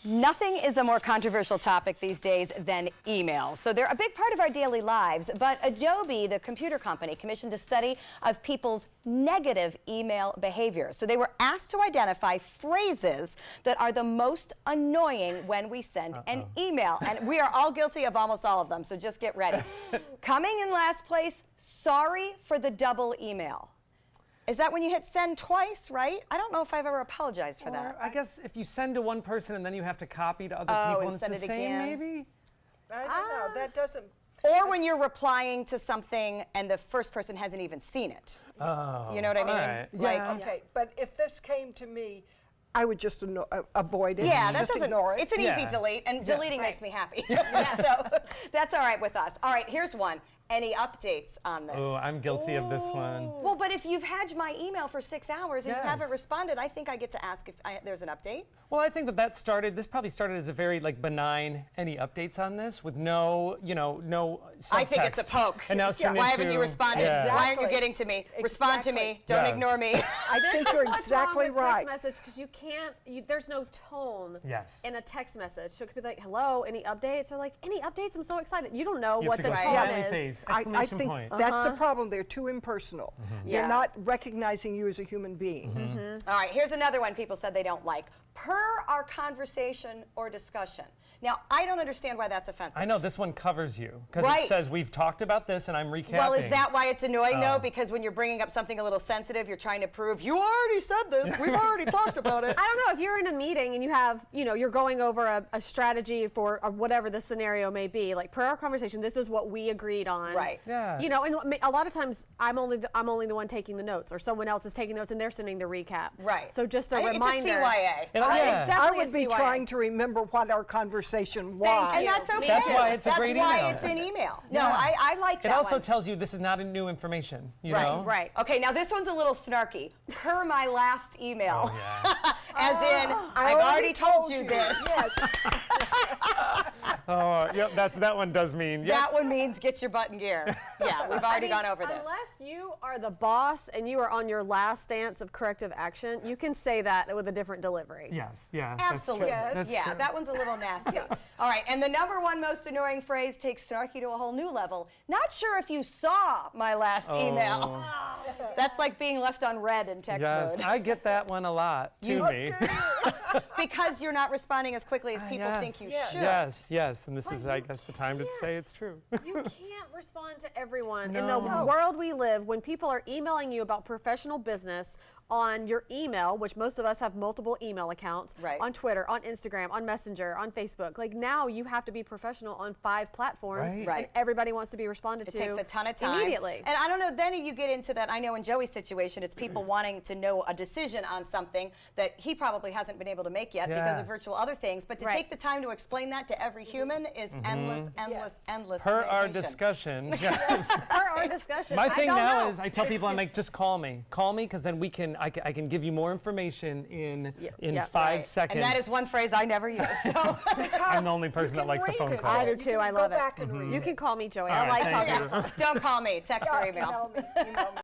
Nothing is a more controversial topic these days than emails. So they're a big part of our daily lives, but Adobe, the computer company, commissioned a study of people's negative email behavior. So they were asked to identify phrases that are the most annoying when we send an email. And we are all guilty of almost all of them, so just get ready. Coming in last place, sorry for the double email. Is that when you hit send twice, right? I don't know if I've ever apologized for that. I guess if you send to one person and then you have to copy to other people and it's the same, maybe? I don't know. That doesn't... Or when you're replying to something and the first person hasn't even seen it. Oh, you know what I mean? right. Like, Yeah. Okay, but if this came to me, I would just avoid it. yeah, that just doesn't, ignore it. it's an easy delete, and deleting Right. makes me happy. So that's all right with us. All right, here's one. Any updates on this? Oh, I'm guilty of this one. Well, but if you've had my email for 6 hours and you haven't Yes. responded, I think I get to ask if there's an update. Well, I think this probably started as a very benign, any updates on this with no, no subtext. I think it's a poke. And now it's turned Why haven't into- you responded? Yeah. Why aren't you getting to me? Respond to me. Don't Yes. ignore me. I think you're What's exactly wrong with right. text message because you can't. There's no tone. Yes. In a text message, so it could be like, "Hello, any updates?" Or like, "Any updates? I'm so excited." You don't know You what have to the go tone smiley is. face, I exclamation think point. that's the problem. They're too impersonal. Yeah. They're not recognizing you as a human being. All right, here's another one people said they don't like. Per our conversation or discussion. Now, I don't understand why that's offensive. I know this one covers you because Right. it says we've talked about this and I'm recapping. Well, is that why it's annoying, though? Because when you're bringing up something a little sensitive, you're trying to prove, you already said this, we've already talked about it. I don't know if you're in a meeting and you have, you're going over a strategy for whatever the scenario may be. Like per our conversation, this is what we agreed on. Right. Yeah. And a lot of times I'm only the one taking the notes, or someone else is taking notes and they're sending the recap. Right. So just a It's reminder. a CYA. And It's I definitely would be a CYA. trying to remember what our conversation was. And that's okay. That's why it's a great That's why email. it's an email. No, Yeah. I like It that also one. tells you this is not a new information, you Right, know? Right. Okay, now this one's a little snarky. Per my last email. Oh, yeah. As in, I've already told you this. Yes. Oh, yep, that one does mean. Yep. That one means get your butt in gear. Yeah, we've already gone over this. Unless you are the boss and you are on your last stance of corrective action, you can say that with a different delivery. Yes, yeah. Absolutely. That's true. Yeah, that one's a little nasty. All right, and the #1 most annoying phrase takes snarky to a whole new level. Not sure if you saw my last email. That's like being left on red in text Yes, mode. I get that one a lot, to me. Because you're not responding as quickly as people think you should. Yes, and this is, I guess, the time to say it's true. You can't respond to everyone. In No. the world we live, when people are emailing you about professional business on your email, which most of us have multiple email accounts, Right. on Twitter, on Instagram, on Messenger, on Facebook. Like now you have to be professional on 5 platforms. Right. Right. And everybody wants to be responded It to takes a ton of time. immediately. And I don't know, then you get into that, I know in Joey's situation, it's people wanting to know a decision on something that he probably hasn't been able to make yet because Yeah. of virtual other things. But to Right. take the time to explain that to every human is endless, endless Per our communication. discussion, yes. For our discussion. My I thing don't now know. is I tell people, I'm like, just call me. Call me, because then I can give you more information in Yeah. 5 Right. seconds. And that is one phrase I never use. So. I'm the only person that likes a phone call. I do too. I love Go it. back and read You it. can call me, Joey. All I right, like thank talking. you. Don't call me, text or email. Email me.